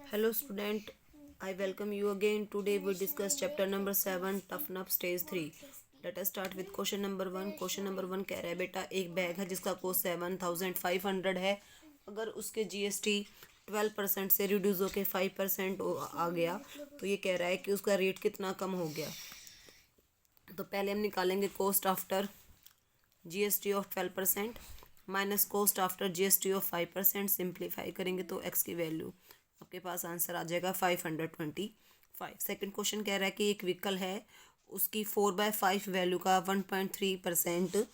Hello student, I welcome you again. Today we discuss chapter number 7 Toughen Up Stage 3. Let us start with question number 1. Question number 1 कह रहा है बेटा एक bag है जिसका cost 7500 है. अगर उसके GST 12% से रिड्यूस होके 5% आ गया तो ये कह रहा है कि उसका रेट कितना कम हो गया. तो पहले हम निकालेंगे cost after GST of 12% minus cost after GST of 5%. Simplify करेंगे तो एक्स की वैल्यू आपके पास आंसर आ जाएगा 525. सेकेंड क्वेश्चन कह रहा है कि एक व्हीकल है, उसकी 4/5 वैल्यू का 1.3%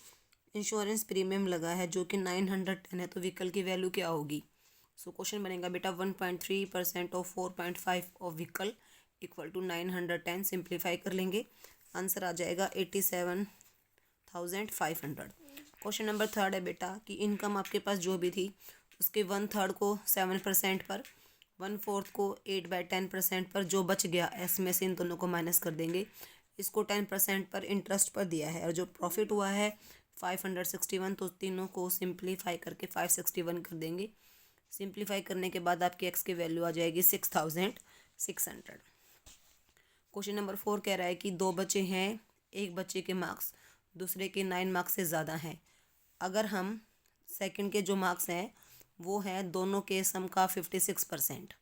इंश्योरेंस प्रीमियम लगा है जो कि 910 है. तो व्हीकल की वैल्यू क्या होगी? सो क्वेश्चन बनेगा बेटा 1.3% of 4.5 of vehicle equal to 910. Simplify कर लेंगे, आंसर आ जाएगा 87,500. क्वेश्चन नंबर 3 है बेटा कि इनकम आपके पास जो भी थी उसके 1/3 को 7% पर, 1/4 को 8/10% पर, जो बच गया एस में से इन दोनों को माइनस कर देंगे. इसको 10% पर इंटरेस्ट पर दिया है और जो प्रॉफिट हुआ है 561. तो तीनों को सिंप्लीफाई करके 561 कर देंगे. सिंप्लीफाई करने के बाद आपकी एक्स की वैल्यू आ जाएगी 6600. क्वेश्चन नंबर 4 कह रहा है कि दो बच्चे हैं, एक बच्चे के मार्क्स दूसरे के 9 मार्क्स से ज़्यादा हैं. अगर हम सेकंड के जो मार्क्स हैं वो है दोनों के सम का 56%.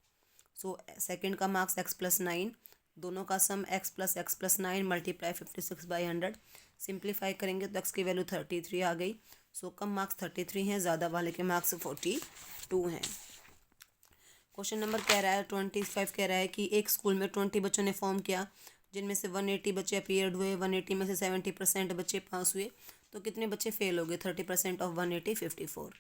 सो सेकंड का मार्क्स x+9, दोनों का सम x+9 मल्टीप्लाई 56/100. सिंप्लीफाई करेंगे तो x की वैल्यू 33 आ गई. सो कम मार्क्स 33 हैं, ज़्यादा वाले के मार्क्स 42 हैं. क्वेश्चन नंबर कह रहा है 25 कह रहा है कि एक स्कूल में 20 बच्चों ने फॉर्म किया जिनमें से 180 बच्चे अपीयर्ड हुए, 180 में से 70% बच्चे पास हुए. तो कितने बच्चे फेल हो गए? 30% ऑफ 180 54.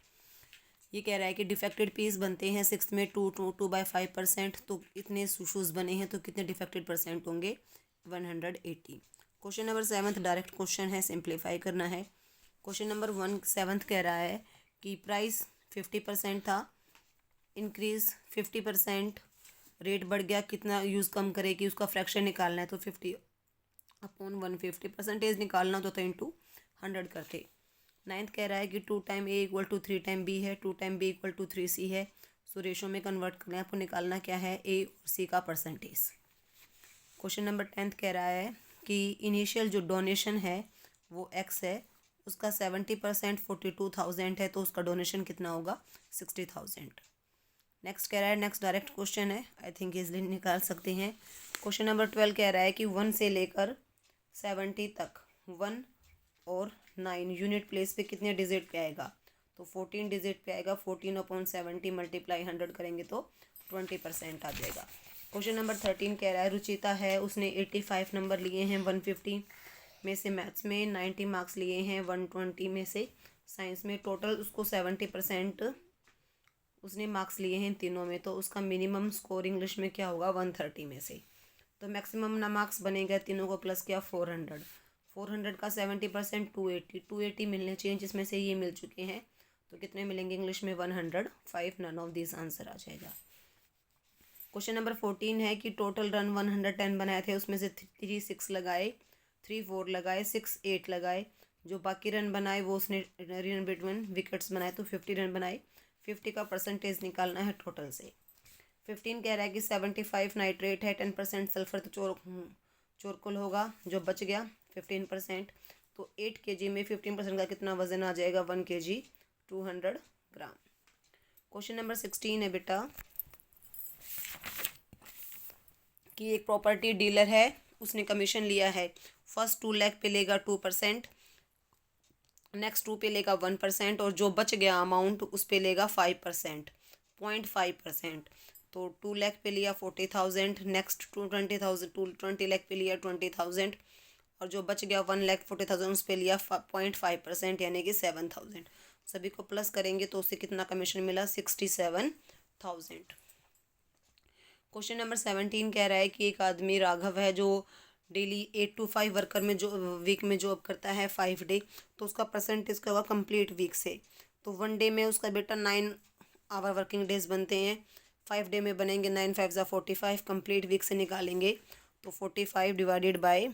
ये कह रहा है कि डिफेक्टेड पीस बनते हैं 6 में 2/5%. तो इतने शूज़ बने हैं तो कितने डिफेक्टेड परसेंट होंगे? 180. क्वेश्चन नंबर 7 डायरेक्ट क्वेश्चन है, सिंप्लीफाई करना है. क्वेश्चन नंबर 7 कह रहा है कि प्राइस 50% था, इंक्रीज 50%, रेट बढ़ गया, कितना यूज़ कम करेगी उसका फ्रैक्शन निकालना है. तो 50/150 परसेंटेज निकालना तो इंटू 100 करके. 9th कह रहा है कि 2 टाइम A = 3 टाइम B है, 2 टाइम B = 3C है. सो रेशो में कन्वर्ट करना है, आपको निकालना क्या है? A और C का परसेंटेज. क्वेश्चन नंबर 10th कह रहा है कि इनिशियल जो डोनेशन है वो X है, उसका 70% 42,000 है. तो उसका डोनेशन कितना होगा? 60,000. नेक्स्ट कह रहा है, नेक्स्ट डायरेक्ट क्वेश्चन है, आई थिंक इजली निकाल सकते हैं. क्वेश्चन नंबर 12 कह रहा है कि 1 से लेकर 70 तक 1 और 9 यूनिट प्लेस पे कितने डिजिट पे आएगा? तो 14 डिजिट पे आएगा. 14/70 मल्टीप्लाई 100 करेंगे तो 20% आ जाएगा. क्वेश्चन नंबर 13 कह रहा है रुचिता है, उसने 85 नंबर लिए हैं 150 में से, मैथ्स में 90 मार्क्स लिए हैं 120 में से, साइंस में टोटल उसको 70% उसने मार्क्स लिए हैं तीनों में. तो उसका मिनिमम स्कोर इंग्लिश में क्या होगा? 130 में से. तो मैक्सिमम ना मार्क्स बनेगा, तीनों को प्लस किया 400. 400 का 70% 280 मिलने चाहिए, जिसमें से ये मिल चुके हैं. तो कितने मिलेंगे इंग्लिश में? 105. नन ऑफ दिस आंसर आ जाएगा. क्वेश्चन नंबर 14 है कि टोटल रन 110 बनाए थे, उसमें से 3 6 लगाए, 3 4 लगाए, 6 8 लगाए. जो बाकी रन बनाए वो उसने रन बिटवीन विकेट्स बनाए, तो 50 रन बनाए. 50 का परसेंटेज निकालना है टोटल से. 15 कह रहा है कि 75 नाइट्रेट है, 10% सल्फर तो चोरकुल होगा. जो बच गया 15%. तो 8 kg में 15% का कितना वजन आ जाएगा? 1 kg 200 ग्राम. क्वेश्चन नंबर 16 है बेटा कि एक प्रॉपर्टी डीलर है, उसने कमीशन लिया है. फर्स्ट 2 लाख पे लेगा 2%, नेक्स्ट 2 पे लेगा 1% और जो बच गया अमाउंट उस पे लेगा 5%, 0.5%. तो 2 लाख पे लिया 40,000, नेक्स्ट 20 लाख पे लिया 20,000 और जो बच गया 1,40,000 उस पे लिया 0.5% यानी कि 7,000. सभी को प्लस करेंगे तो उससे कितना कमीशन मिला? 67,000. क्वेश्चन नंबर 17 कह रहा है कि एक आदमी राघव है जो डेली 8 to 5 वर्कर में जो वीक में जॉब करता है 5 डे. तो उसका परसेंटेज क्या होगा कंप्लीट वीक से? तो 1 डे में उसका बेटा 9 आवर वर्किंग डेज बनते हैं, 5 डे में बनेंगे 9 5 = 45. कंप्लीट वीक से निकालेंगे तो 45 डिवाइडेड बाय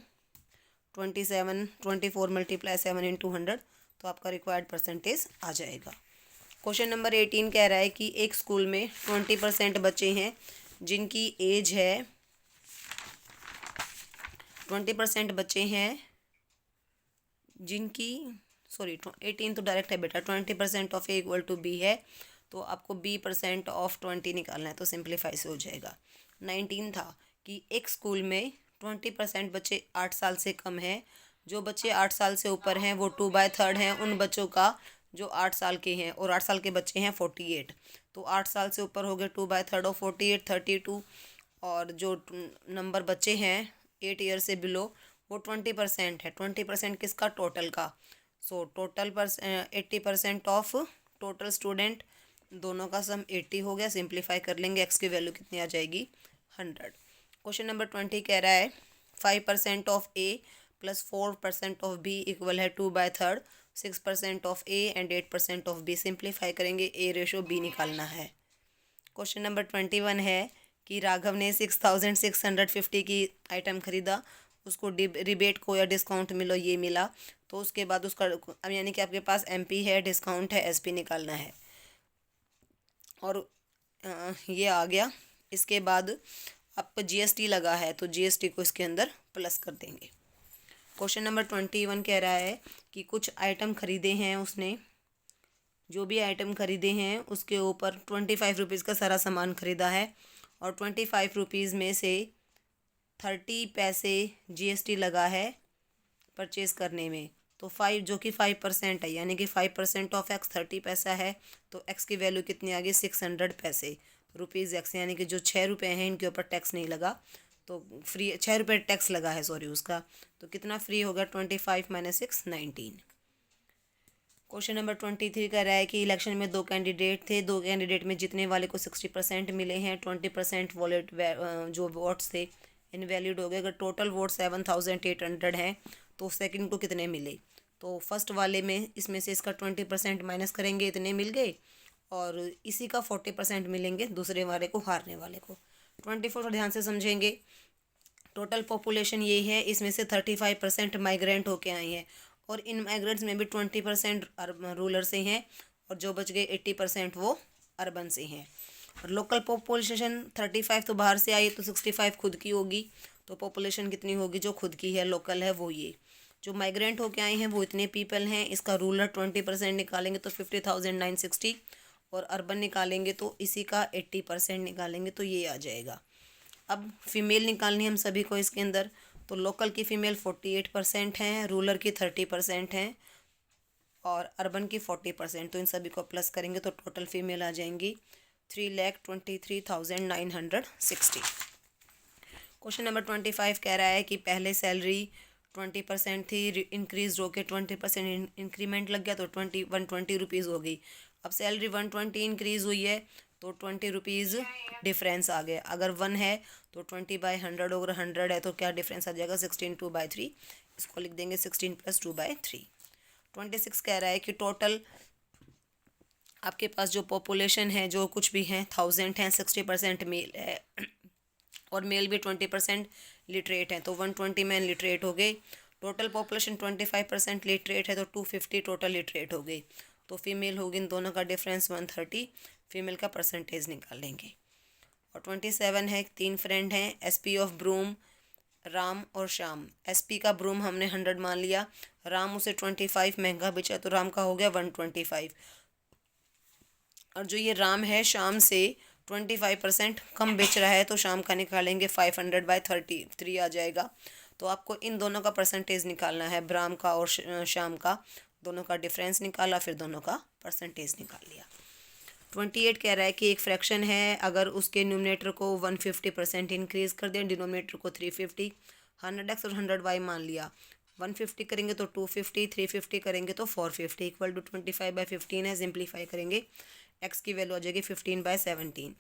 24 मल्टीप्लाई 7 इंटू 100. तो आपका रिक्वायर्ड परसेंटेज आ जाएगा. क्वेश्चन नंबर 18 कह रहा है कि एक स्कूल में 20% बच्चे हैं जिनकी एज है 20% बच्चे हैं जिनकी 18 तो डायरेक्ट है बेटा, 20% of A equal to B है, तो आपको b% ऑफ 20 निकालना है, तो सिंप्लीफाई से हो जाएगा। 19 था कि एक स्कूल में 20% बच्चे 8 साल से कम हैं, जो बच्चे 8 साल से ऊपर हैं वो 2/3 हैं उन बच्चों का जो 8 साल के हैं, और 8 साल के बच्चे हैं 48, तो 8 साल से ऊपर हो गए 2/3 ऑफ 48 32, और जो नंबर बच्चे हैं 8 ईयर से बिलो वो 20% है। 20% किसका? टोटल का। सो टोटल पर 80% ऑफ टोटल स्टूडेंट, दोनों का सम 80 हो गया। सिंप्लीफाई कर लेंगे, एक्स की वैल्यू कितनी आ जाएगी? 100। क्वेश्चन नंबर 20 कह रहा है 5% of A plus 4% of B equal है 2/3, 6% of A and 8% of B. Simplify करेंगे, ए रेशो बी निकालना है। क्वेश्चन नंबर 21 है कि राघव ने 6650 की आइटम खरीदा, उसको रिबेट को या डिस्काउंट मिलो ये मिला, तो उसके बाद उसका अब यानी कि आपके पास एमपी है, डिस्काउंट है, एसपी निकालना है, और ये आ गया। इसके बाद आपको जीएसटी लगा है तो जीएसटी को इसके अंदर प्लस कर देंगे। क्वेश्चन नंबर 21 कह रहा है कि कुछ आइटम खरीदे हैं उसने, जो भी आइटम खरीदे हैं उसके ऊपर 25 रुपीज़ का सारा सामान खरीदा है, और 25 रुपीज़ में से 30 पैसे जीएसटी लगा है परचेज़ करने में, तो 5 जो कि 5% है, यानी कि 5% ऑफ एक्स 30 पैसा है, तो एक्स की वैल्यू कितनी आ गई? 600 पैसे रुपीज़ एक्स, यानी कि जो 6 रुपये हैं इनके ऊपर टैक्स नहीं लगा, तो फ्री 6 रुपये टैक्स लगा है सॉरी उसका, तो कितना फ्री होगा? 25 - 6 19। क्वेश्चन नंबर 23 कह रहा है कि इलेक्शन में 2 कैंडिडेट थे, 2 कैंडिडेट में जीतने वाले को 60% मिले हैं, 20% वॉलेट जो वोट्स थे इनवैलिड हो गए। अगर टोटल वोट 7800 हैं तो सेकंड को कितने मिले? तो फर्स्ट वाले में इसमें से इसका 20% माइनस करेंगे, इतने मिल गए, और इसी का 40% मिलेंगे दूसरे वाले को, हारने वाले को। 24 ध्यान से समझेंगे। टोटल पॉपुलेशन यही है, इसमें से 35% माइग्रेंट होके आए हैं, और इन माइग्रेंट्स में भी 20% रूरल से हैं, और जो बच गए 80% वो अर्बन से हैं। और लोकल पॉपुलेशन 35 तो बाहर से आई, तो 65 खुद की होगी, तो पॉपुलेशन कितनी होगी जो खुद की है, लोकल है, वो ये। जो माइग्रेंट होके आए हैं वो इतने पीपल हैं, इसका रूरल 20% निकालेंगे तो 50,960, और अर्बन निकालेंगे तो इसी का 80% निकालेंगे, तो ये आ जाएगा। अब फीमेल निकालनी हम सभी को इसके अंदर, तो लोकल की फ़ीमेल 48% हैं, रूरल की 30% हैं, और अर्बन की 40%, तो इन सभी को प्लस करेंगे तो टोटल फीमेल आ जाएंगी 3,23,960। क्वेश्चन नंबर 25 कह रहा है कि पहले सैलरी 20% थी, इंक्रीज होकर 20% इंक्रीमेंट लग गया, तो 120 रुपीज़ हो गई। अब सैलरी 120 इंक्रीज़ हुई है तो 20 रुपीज़ डिफरेंस आ गया। अगर 1 है तो 20/100, अगर 100 है तो क्या डिफरेंस आ जाएगा? 16 2/3, इसको लिख देंगे 16 + 2/3। 26 कह रहा है कि टोटल आपके पास जो पॉपुलेशन है, जो कुछ भी है 1000 है, 60% मेल है, और मेल भी 20% लिटरेट है, तो 120 में लिटरेट हो गए। टोटल पॉपुलेशन 25% लिटरेट है, तो 250 टोटल लिटरेट हो गई, तो फीमेल होगी, इन दोनों का डिफरेंस 130, फीमेल का परसेंटेज निकालेंगे। और 27 है, 3 फ्रेंड हैं, एसपी ऑफ ब्रूम राम और श्याम। एसपी का ब्रूम हमने 100 मान लिया, राम उसे 25 महंगा बेचा, तो राम का हो गया 125, और जो ये राम है श्याम से 25% कम बेच रहा है, तो शाम का निकालेंगे 500/33 आ जाएगा। तो आपको इन दोनों का परसेंटेज निकालना है, ब्राम का और शाम का, दोनों का डिफरेंस निकाला, फिर दोनों का परसेंटेज निकाल लिया। 28 कह रहा है कि एक फ्रैक्शन है, अगर उसके न्यूमरेटर को 150% इंक्रीज़ कर दें, डिनोमिनेटर को 350, 100x और 100y मान लिया, 150 करेंगे तो 250, 350 करेंगे तो 450, इक्वल टू 25/15 है। सिंप्लीफाई करेंगे, एक्स की वैल्यू आ जाएगी 15/17।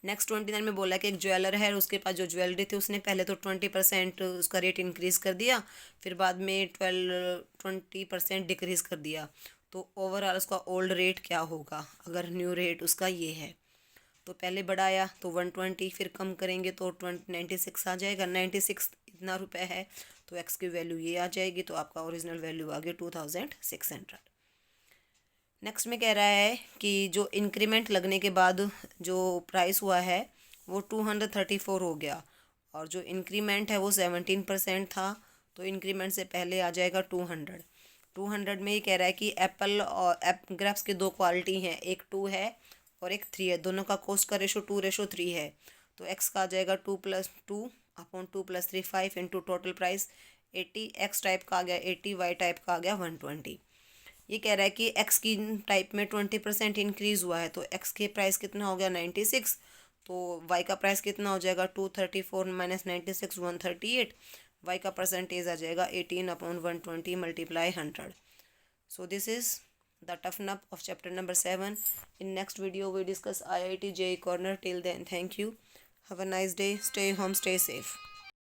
नेक्स्ट 29 में बोला कि एक ज्वेलर है, उसके पास जो ज्वेलरी थी उसने पहले तो 20% उसका रेट इंक्रीज़ कर दिया, फिर बाद में 20% डिक्रीज़ कर दिया, तो ओवरऑल उसका ओल्ड रेट क्या होगा अगर न्यू रेट उसका ये है? तो पहले बढ़ाया तो 120, फिर कम करेंगे तो 96 आ जाएगा, 96 इतना रुपए है, तो एक्स की वैल्यू ये आ जाएगी, तो आपका ओरिजिनल वैल्यू आ गई 2600। नेक्स्ट में कह रहा है कि जो इंक्रीमेंट लगने के बाद जो प्राइस हुआ है वो 234 हो गया, और जो इंक्रीमेंट है वो 17% था, तो इंक्रीमेंट से पहले आ जाएगा 200। 200 में ये कह रहा है कि एप्पल और ग्रेप्स की दो क्वालिटी हैं, एक 2 है और एक 3 है, दोनों का कॉस्ट का रेशो 2:3 है। तो एक्स का आ जाएगा 2+2/2 + 3 5 into total price 80, x type का आ गया 80, वाई टाइप का आ गया 120। ये कह रहा है कि एक्स की टाइप में 20% इंक्रीज़ हुआ है, तो एक्स के प्राइस कितना हो गया 96, तो वाई का प्राइस कितना हो जाएगा 234 माइनस 96 138, वाई का परसेंटेज आ जाएगा 18/120 multiply 100। So this is the toughen up of chapter number 7. In next video we discuss IIT JEE Corner. Till then, thank you. Have a nice day. Stay home, stay safe.